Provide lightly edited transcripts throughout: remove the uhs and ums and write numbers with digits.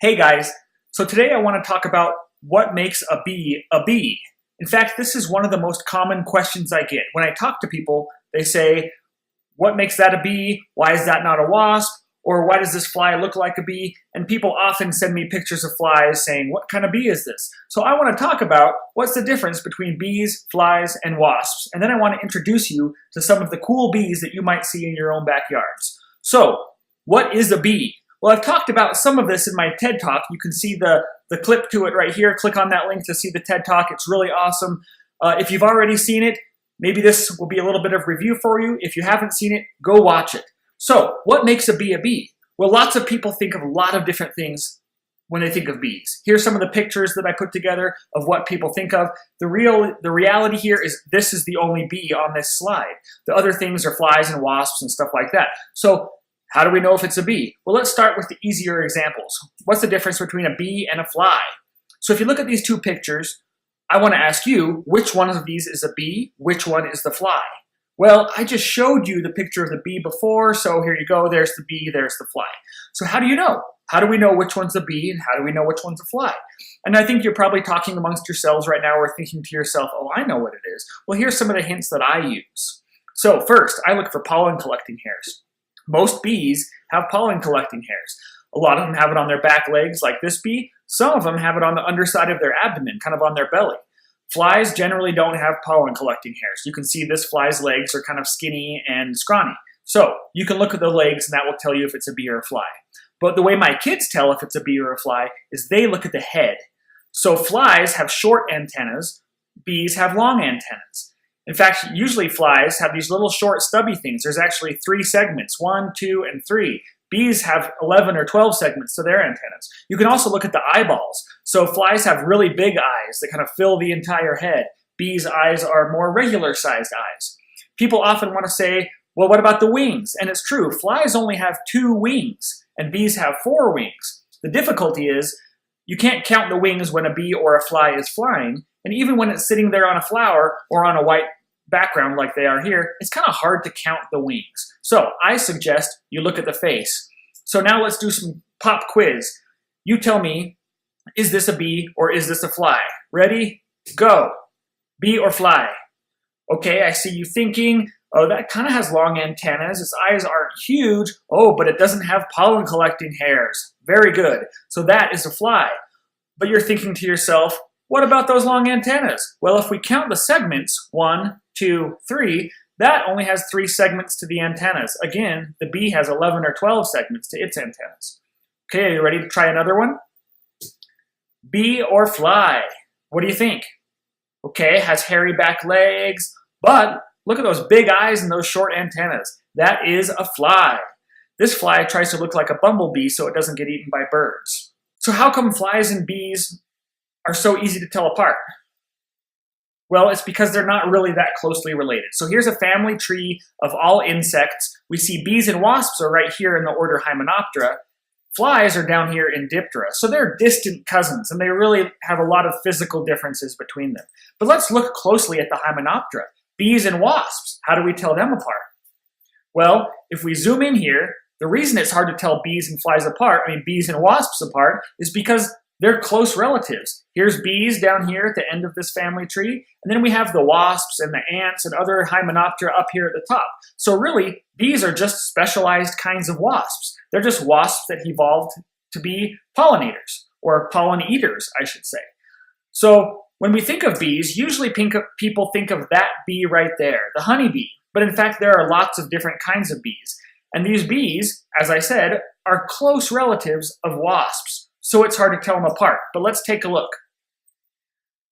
Hey guys, so today I want to talk about what makes a bee a bee. In fact, this is one of the most common questions I get. When I talk to people, they say, what makes that a bee? Why is that not a wasp? Or why does this fly look like a bee? And people often send me pictures of flies saying, what kind of bee is this? So I want to talk about what's the difference between bees, flies, and wasps. And then I want to introduce you to some of the cool bees that you might see in your own backyards. So, what is a bee? Well, I've talked about some of this in my TED Talk. You can see the clip to it right here. Click on that link to see the TED Talk. It's really awesome. If you've already seen it, maybe this will be a little bit of review for you. If you haven't seen it, go watch it. So, what makes a bee a bee? Well, lots of people think of a lot of different things when they think of bees. Here's some of the pictures that I put together of what people think of. The reality here is this is the only bee on this slide. The other things are flies and wasps and stuff like that. So, how do we know if it's a bee? Well, let's start with the easier examples. What's the difference between a bee and a fly? So if you look at these two pictures, I want to ask you, which one of these is a bee? Which one is the fly? Well, I just showed you the picture of the bee before, so here you go, there's the bee, there's the fly. So how do you know? How do we know which one's a bee and how do we know which one's a fly? And I think you're probably talking amongst yourselves right now or thinking to yourself, oh, I know what it is. Well, here's some of the hints that I use. So first, I look for pollen collecting hairs. Most bees have pollen collecting hairs. A lot of them have it on their back legs like this bee. Some of them have it on the underside of their abdomen, kind of on their belly. Flies generally don't have pollen collecting hairs. You can see this fly's legs are kind of skinny and scrawny. So you can look at the legs and that will tell you if it's a bee or a fly. But the way my kids tell if it's a bee or a fly is they look at the head. So flies have short antennas, bees have long antennas. In fact, usually flies have these little short stubby things. There's actually 3 segments, 1, 2, and 3. Bees have 11 or 12 segments to their antennas. You can also look at the eyeballs. So flies have really big eyes that kind of fill the entire head. Bees' eyes are more regular sized eyes. People often want to say, well, what about the wings? And it's true, flies only have 2 wings and bees have 4 wings. The difficulty is you can't count the wings when a bee or a fly is flying. And even when it's sitting there on a flower or on a white background like they are here, it's kind of hard to count the wings. So I suggest you look at the face. So now let's do some pop quiz. You tell me, is this a bee or is this a fly? Ready? Go. Bee or fly? Okay, I see you thinking, oh, that kind of has long antennas. Its eyes aren't huge. Oh, but it doesn't have pollen collecting hairs. Very good. So that is a fly. But you're thinking to yourself, what about those long antennas? Well, if we count the segments, 1, 2, 3, that only has 3 segments to the antennas. Again, the bee has 11 or 12 segments to its antennas. Okay, are you ready to try another one? Bee or fly? What do you think? Okay, has hairy back legs, but look at those big eyes and those short antennas. That is a fly. This fly tries to look like a bumblebee so it doesn't get eaten by birds. So how come flies and bees are so easy to tell apart? Well, it's because they're not really that closely related. So here's a family tree of all insects. We see bees and wasps are right here in the order Hymenoptera. Flies are down here in Diptera. So they're distant cousins, and they really have a lot of physical differences between them. But let's look closely at the Hymenoptera. Bees and wasps, how do we tell them apart? Well, if we zoom in here, the reason it's hard to tell bees and flies apart, bees and wasps apart, is because they're close relatives. Here's bees down here at the end of this family tree, and then we have the wasps and the ants and other Hymenoptera up here at the top. So really, bees are just specialized kinds of wasps. They're just wasps that evolved to be pollinators, or pollen eaters, I should say. So when we think of bees, usually people think of that bee right there, the honeybee. But in fact, there are lots of different kinds of bees. And these bees, as I said, are close relatives of wasps. So it's hard to tell them apart, but let's take a look.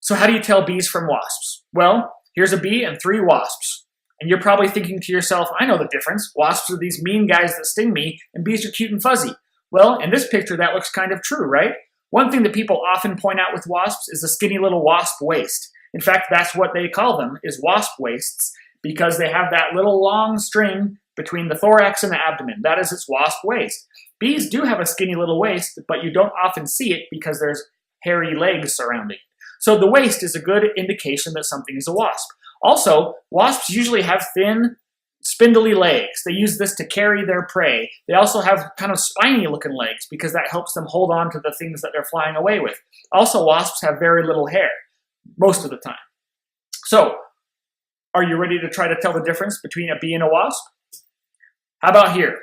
So how do you tell bees from wasps? Well, here's a bee and 3 wasps. And you're probably thinking to yourself, I know the difference. Wasps are these mean guys that sting me, and bees are cute and fuzzy. Well, in this picture, that looks kind of true, right? One thing that people often point out with wasps is the skinny little wasp waist. In fact, that's what they call them, is wasp waists, because they have that little long string between the thorax and the abdomen. That is its wasp waist. Bees do have a skinny little waist, but you don't often see it because there's hairy legs surrounding it. So the waist is a good indication that something is a wasp. Also, wasps usually have thin spindly legs. They use this to carry their prey. They also have kind of spiny looking legs because that helps them hold on to the things that they're flying away with. Also, wasps have very little hair most of the time. So, are you ready to try to tell the difference between a bee and a wasp? How about here?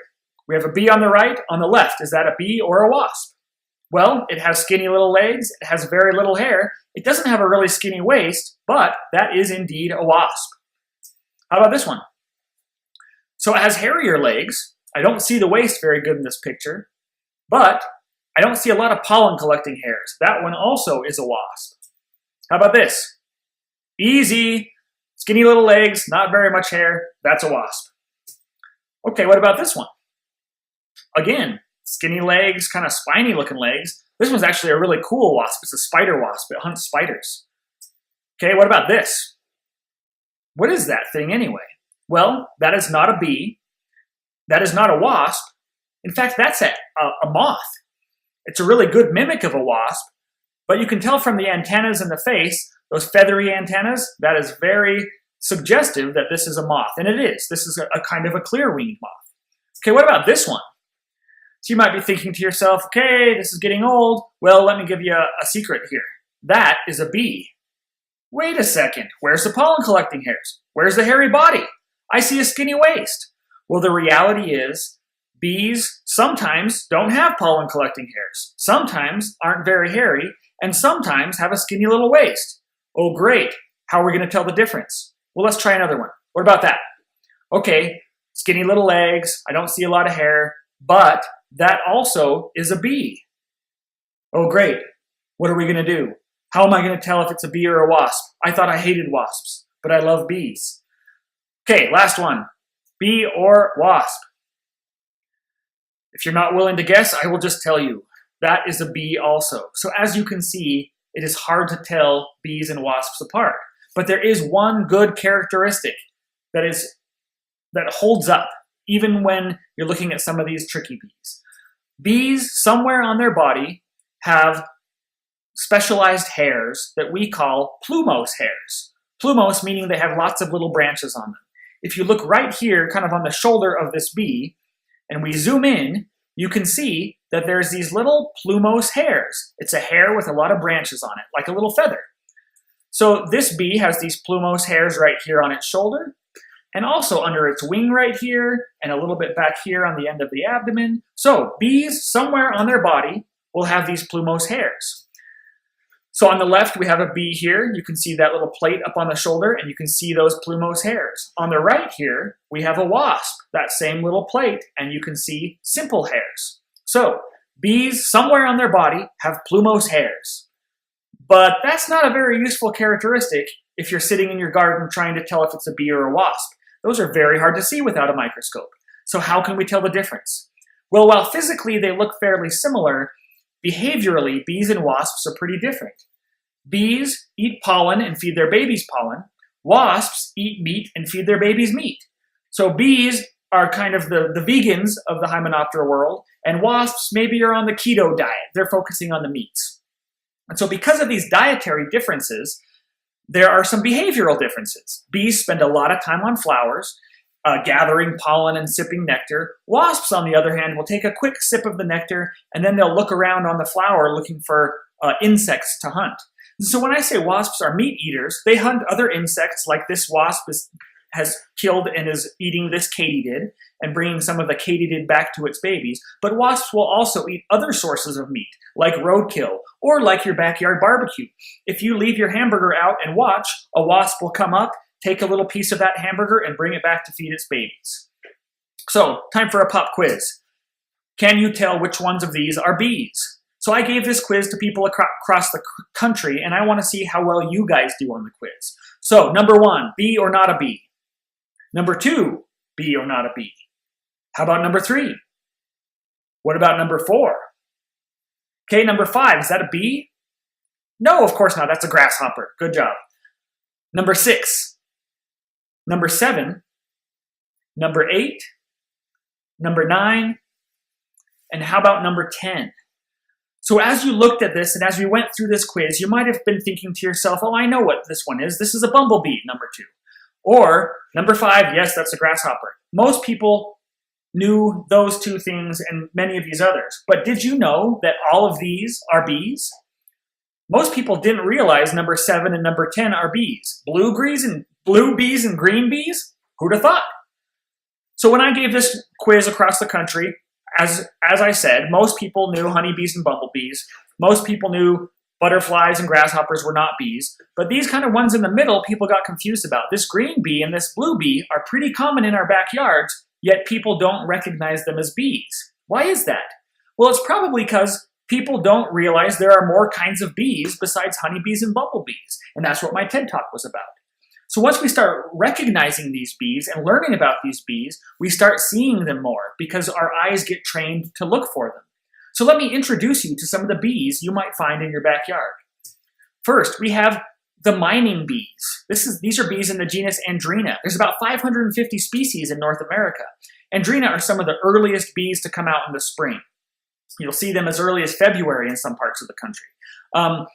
We have a bee on the right. On the left, is that a bee or a wasp? Well, it has skinny little legs. It has very little hair. It doesn't have a really skinny waist, but that is indeed a wasp. How about this one? So it has hairier legs. I don't see the waist very good in this picture, but I don't see a lot of pollen collecting hairs. That one also is a wasp. How about this? Easy. Skinny little legs, not very much hair. That's a wasp. Okay, what about this one? Again, skinny legs, kind of spiny looking legs. This one's actually a really cool wasp. It's a spider wasp. It hunts spiders. Okay, what about this? What is that thing anyway? Well, that is not a bee. That is not a wasp. In fact, that's a moth. It's a really good mimic of a wasp, but you can tell from the antennas in the face, those feathery antennas, that is very suggestive that this is a moth. And it is. This is a kind of a clear-winged moth. Okay, what about this one? So you might be thinking to yourself, okay, this is getting old. Well, let me give you a secret here. That is a bee. Wait a second. Where's the pollen collecting hairs? Where's the hairy body? I see a skinny waist. Well, the reality is bees sometimes don't have pollen collecting hairs, sometimes aren't very hairy, and sometimes have a skinny little waist. Oh, great. How are we going to tell the difference? Well, let's try another one. What about that? Okay, skinny little legs. I don't see a lot of hair, but that also is a bee. Oh, great. What are we going to do? How am I going to tell if it's a bee or a wasp? I thought I hated wasps, but I love bees. Okay, last one. Bee or wasp? If you're not willing to guess, I will just tell you. That is a bee also. So as you can see, it is hard to tell bees and wasps apart. But there is one good characteristic that holds up, even when you're looking at some of these tricky bees. Bees, somewhere on their body, have specialized hairs that we call plumose hairs. Plumose meaning they have lots of little branches on them. If you look right here, kind of on the shoulder of this bee, and we zoom in, you can see that there's these little plumose hairs. It's a hair with a lot of branches on it, like a little feather. So this bee has these plumose hairs right here on its shoulder, and also under its wing right here, and a little bit back here on the end of the abdomen. So bees, somewhere on their body, will have these plumose hairs. So on the left, we have a bee here. You can see that little plate up on the shoulder, and you can see those plumose hairs. On the right here, we have a wasp, that same little plate, and you can see simple hairs. So bees, somewhere on their body, have plumose hairs. But that's not a very useful characteristic if you're sitting in your garden trying to tell if it's a bee or a wasp. Those are very hard to see without a microscope. So how can we tell the difference? Well, while physically they look fairly similar, behaviorally, bees and wasps are pretty different. Bees eat pollen and feed their babies pollen. Wasps eat meat and feed their babies meat. So bees are kind of the vegans of the Hymenoptera world, and wasps maybe are on the keto diet. They're focusing on the meats. And so because of these dietary differences, there are some behavioral differences. Bees spend a lot of time on flowers, gathering pollen and sipping nectar. Wasps, on the other hand, will take a quick sip of the nectar, and then they'll look around on the flower looking for insects to hunt. So when I say wasps are meat eaters, they hunt other insects like this wasp has killed and is eating this katydid and bringing some of the katydid back to its babies. But wasps will also eat other sources of meat, like roadkill or like your backyard barbecue. If you leave your hamburger out and watch, a wasp will come up, take a little piece of that hamburger, and bring it back to feed its babies. So, time for a pop quiz. Can you tell which ones of these are bees? So I gave this quiz to people across the country, and I want to see how well you guys do on the quiz. So, number 1, bee or not a bee? Number 2, bee or not a bee? How about number 3? What about number 4? Okay, number 5, is that a bee? No, of course not. That's a grasshopper. Good job. Number 6. Number 7. Number 8. Number 9. And how about number 10? So as you looked at this and as we went through this quiz, you might have been thinking to yourself, oh, I know what this one is. This is a bumblebee, number 2. Or number 5, yes, that's a grasshopper. Most people knew those 2 things and many of these others. But did you know that all of these are bees? Most people didn't realize number 7 and number 10 are bees. Blue bees and green bees? Who'd have thought? So when I gave this quiz across the country, as I said, most people knew honeybees and bumblebees. Most people knew butterflies and grasshoppers were not bees. But these kind of ones in the middle, people got confused about. This green bee and this blue bee are pretty common in our backyards, yet people don't recognize them as bees. Why is that? Well, it's probably because people don't realize there are more kinds of bees besides honeybees and bumblebees. And that's what my TED Talk was about. So once we start recognizing these bees and learning about these bees, we start seeing them more because our eyes get trained to look for them. So let me introduce you to some of the bees you might find in your backyard. First, we have the mining bees. These are bees in the genus Andrena. There's about 550 species in North America. Andrena are some of the earliest bees to come out in the spring. You'll see them as early as February in some parts of the country.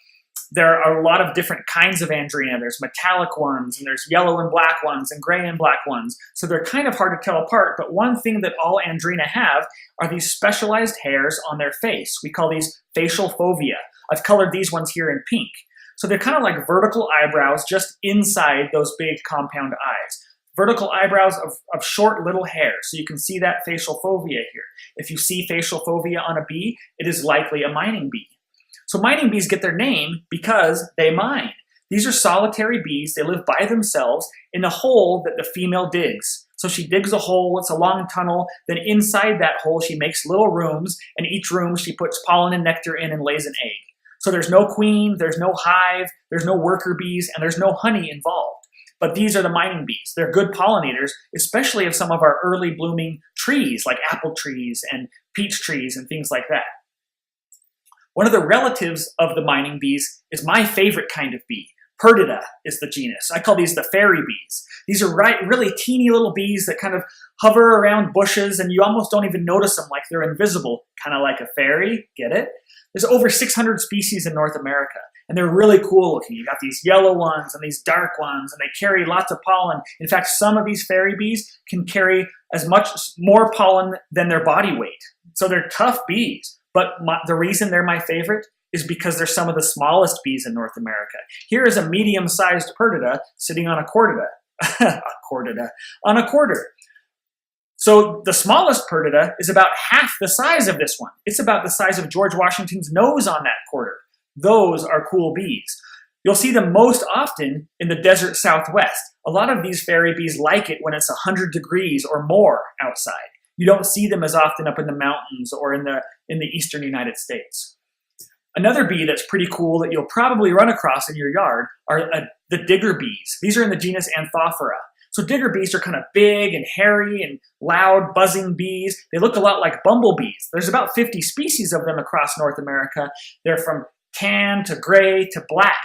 There are a lot of different kinds of Andrena. There's metallic ones, and there's yellow and black ones, and gray and black ones. So they're kind of hard to tell apart, but one thing that all Andrena have are these specialized hairs on their face. We call these facial fovea. I've colored these ones here in pink. So they're kind of like vertical eyebrows just inside those big compound eyes. Vertical eyebrows of short little hairs. So you can see that facial fovea here. If you see facial fovea on a bee, it is likely a mining bee. So mining bees get their name because they mine. These are solitary bees. They live by themselves in a hole that the female digs. So she digs a hole, it's a long tunnel, then inside that hole she makes little rooms, and each room she puts pollen and nectar in and lays an egg. So there's no queen, there's no hive, there's no worker bees, and there's no honey involved. But these are the mining bees. They're good pollinators, especially of some of our early blooming trees, like apple trees and peach trees and things like that. One of the relatives of the mining bees is my favorite kind of bee. Perdita is the genus. I call these the fairy bees. These are really teeny little bees that kind of hover around bushes and you almost don't even notice them, like they're invisible, kind of like a fairy. Get it? There's over 600 species in North America, and they're really cool looking. You got these yellow ones and these dark ones, and they carry lots of pollen. In fact, some of these fairy bees can carry as much more pollen than their body weight. So they're tough bees. But the reason they're my favorite is because they're some of the smallest bees in North America. Here is a medium-sized Perdita sitting on a quarter. So the smallest Perdita is about half the size of this one. It's about the size of George Washington's nose on that quarter. Those are cool bees. You'll see them most often in the desert Southwest. A lot of these fairy bees like it when it's 100 degrees or more outside. You don't see them as often up in the mountains or in the eastern United States. Another bee that's pretty cool that you'll probably run across in your yard are the digger bees. These are in the genus Anthophora. So digger bees are kind of big and hairy and loud, buzzing bees. They look a lot like bumblebees. There's about 50 species of them across North America. They're from tan to gray to black.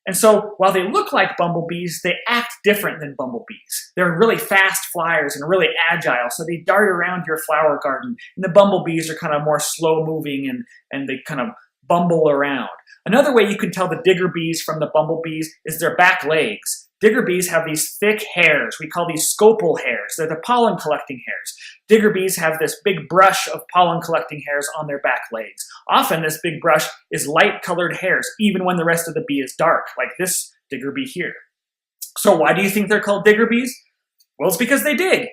And so while they look like bumblebees, they act different than bumblebees. They're really fast flyers and really agile, so they dart around your flower garden. And the bumblebees are kind of more slow moving and they kind of bumble around. Another way you can tell the digger bees from the bumblebees is their back legs. Digger bees have these thick hairs. We call these scopal hairs. They're the pollen collecting hairs. Digger bees have this big brush of pollen collecting hairs on their back legs. Often this big brush is light colored hairs, even when the rest of the bee is dark, like this digger bee here. So why do you think they're called digger bees? Well, it's because they dig.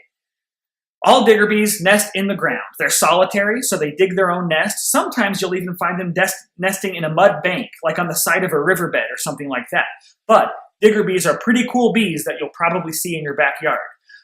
All digger bees nest in the ground. They're solitary, so they dig their own nest. Sometimes you'll even find them nesting in a mud bank, like on the side of a riverbed or something like that. But digger bees are pretty cool bees that you'll probably see in your backyard.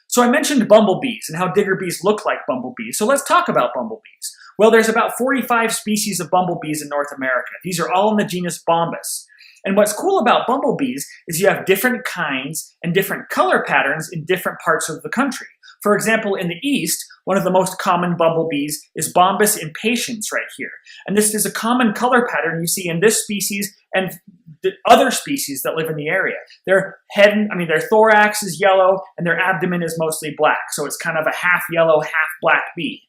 So I mentioned bumblebees and how digger bees look like bumblebees. So let's talk about bumblebees. Well, there's about 45 species of bumblebees in North America. These are all in the genus Bombus. And what's cool about bumblebees is you have different kinds and different color patterns in different parts of the country. For example, in the east, one of the most common bumblebees is Bombus impatiens right here. And this is a common color pattern you see in this species and the other species that live in the area. Their thorax is yellow and their abdomen is mostly black. So it's kind of a half yellow, half black bee.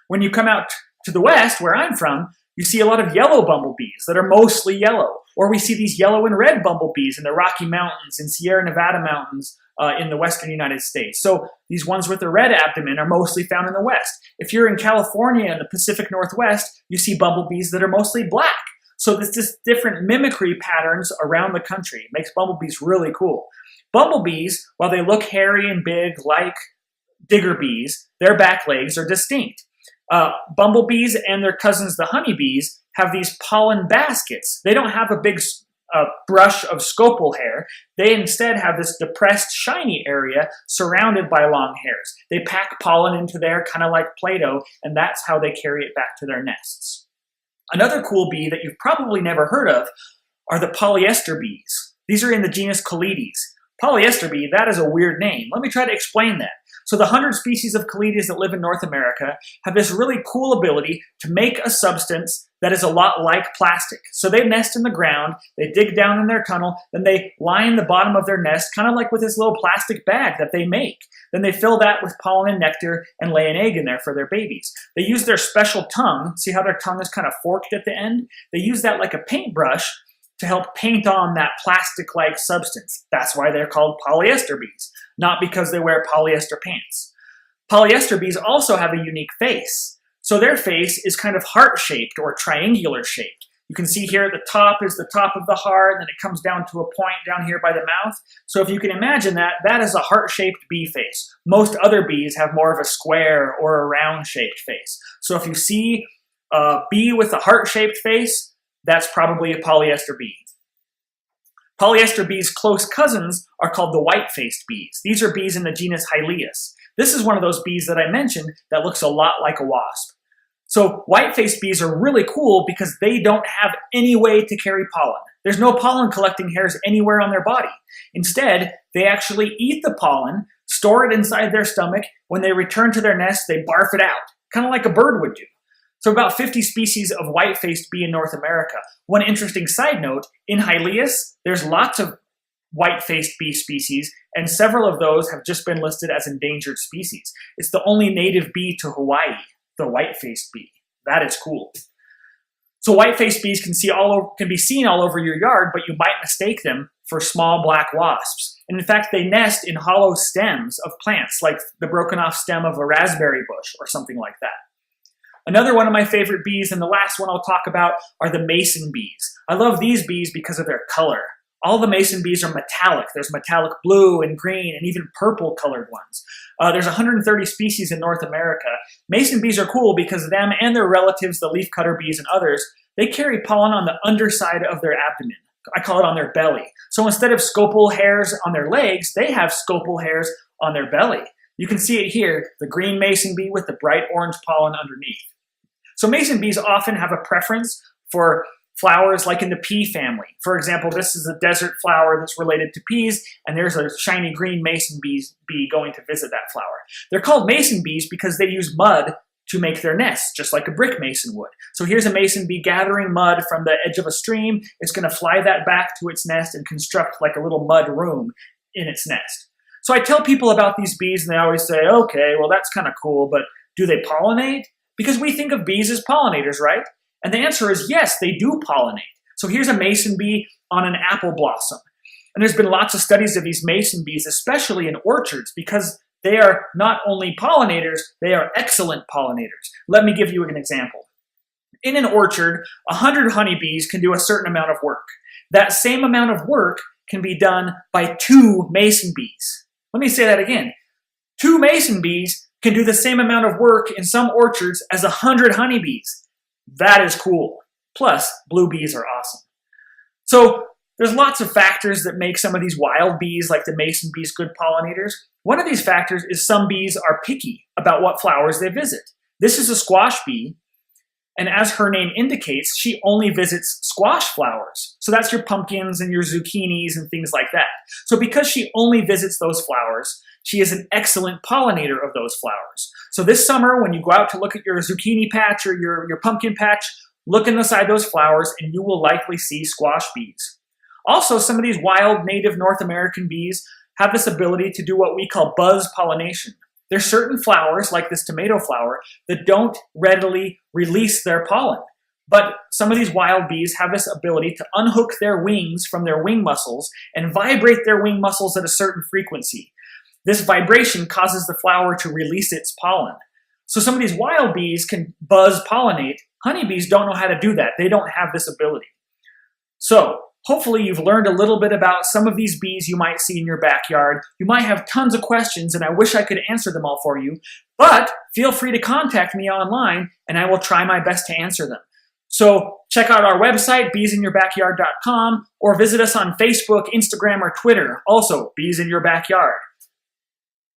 When you come out to the west, where I'm from, you see a lot of yellow bumblebees that are mostly yellow. Or we see these yellow and red bumblebees in the Rocky Mountains and Sierra Nevada mountains in the western United States. So these ones with the red abdomen are mostly found in the west. If you're in California and the Pacific Northwest, you see bumblebees that are mostly black. So there's just different mimicry patterns around the country. It makes bumblebees really cool. Bumblebees, while they look hairy and big like digger bees, their back legs are distinct. Bumblebees and their cousins, the honeybees, have these pollen baskets. They don't have a big brush of scopal hair. They instead have this depressed, shiny area surrounded by long hairs. They pack pollen into there, kind of like Play-Doh, and that's how they carry it back to their nests. Another cool bee that you've probably never heard of are the polyester bees. These are in the genus Calides. Polyester bee, that is a weird name. Let me try to explain that. So the 100 species of Calides that live in North America have this really cool ability to make a substance that is a lot like plastic. So they nest in the ground, they dig down in their tunnel, then they line the bottom of their nest, kind of like with this little plastic bag that they make. Then they fill that with pollen and nectar and lay an egg in there for their babies. They use their special tongue, see how their tongue is kind of forked at the end? They use that like a paintbrush to help paint on that plastic-like substance. That's why they're called polyester bees, not because they wear polyester pants. Polyester bees also have a unique face. So their face is kind of heart-shaped or triangular shaped. You can see here at the top is the top of the heart, and then it comes down to a point down here by the mouth. So if you can imagine that, that is a heart-shaped bee face. Most other bees have more of a square or a round-shaped face. So if you see a bee with a heart-shaped face, that's probably a polyester bee. Polyester bees' close cousins are called the white-faced bees. These are bees in the genus Hylaeus. This is one of those bees that I mentioned that looks a lot like a wasp. So white-faced bees are really cool because they don't have any way to carry pollen. There's no pollen collecting hairs anywhere on their body. Instead, they actually eat the pollen, store it inside their stomach. When they return to their nest, they barf it out, kind of like a bird would do. So about 50 species of white-faced bee in North America. One interesting side note, in Hylaeus, there's lots of white-faced bee species, and several of those have just been listed as endangered species. It's the only native bee to Hawaii, the white-faced bee. That is cool. So white-faced bees can be seen all over your yard, but you might mistake them for small black wasps. And in fact, they nest in hollow stems of plants, like the broken off stem of a raspberry bush or something like that. Another one of my favorite bees, and the last one I'll talk about, are the mason bees. I love these bees because of their color. All the mason bees are metallic. There's metallic blue and green and even purple colored ones. There's 130 species in North America. Mason bees are cool because them and their relatives, the leafcutter bees and others, they carry pollen on the underside of their abdomen. I call it on their belly. So instead of scopal hairs on their legs, they have scopal hairs on their belly. You can see it here, the green mason bee with the bright orange pollen underneath. So mason bees often have a preference for flowers like in the pea family. For example, this is a desert flower that's related to peas, and there's a shiny green mason bee going to visit that flower. They're called mason bees because they use mud to make their nests, just like a brick mason would. So here's a mason bee gathering mud from the edge of a stream. It's going to fly that back to its nest and construct like a little mud room in its nest. So I tell people about these bees, and they always say, okay, well, that's kind of cool, but do they pollinate? Because we think of bees as pollinators, right? And the answer is yes, they do pollinate. So here's a mason bee on an apple blossom. And there's been lots of studies of these mason bees, especially in orchards, because they are not only pollinators, they are excellent pollinators. Let me give you an example. In an orchard, 100 honeybees can do a certain amount of work. That same amount of work can be done by 2 mason bees. Let me say that again. 2 mason bees can do the same amount of work in some orchards as 100 honeybees. That is cool. Plus, blue bees are awesome. So there's lots of factors that make some of these wild bees, like the mason bees, good pollinators. One of these factors is some bees are picky about what flowers they visit. This is a squash bee, and as her name indicates, she only visits squash flowers. So that's your pumpkins and your zucchinis and things like that. So because she only visits those flowers, she is an excellent pollinator of those flowers. So this summer, when you go out to look at your zucchini patch or your pumpkin patch, look inside those flowers and you will likely see squash bees. Also, some of these wild native North American bees have this ability to do what we call buzz pollination. There's certain flowers, like this tomato flower, that don't readily release their pollen. But some of these wild bees have this ability to unhook their wings from their wing muscles and vibrate their wing muscles at a certain frequency. This vibration causes the flower to release its pollen. So some of these wild bees can buzz pollinate. Honeybees don't know how to do that. They don't have this ability. So hopefully you've learned a little bit about some of these bees you might see in your backyard. You might have tons of questions, and I wish I could answer them all for you. But feel free to contact me online, and I will try my best to answer them. So check out our website, beesinYourBackyard.com, or visit us on Facebook, Instagram, or Twitter, also Bees in Your Backyard.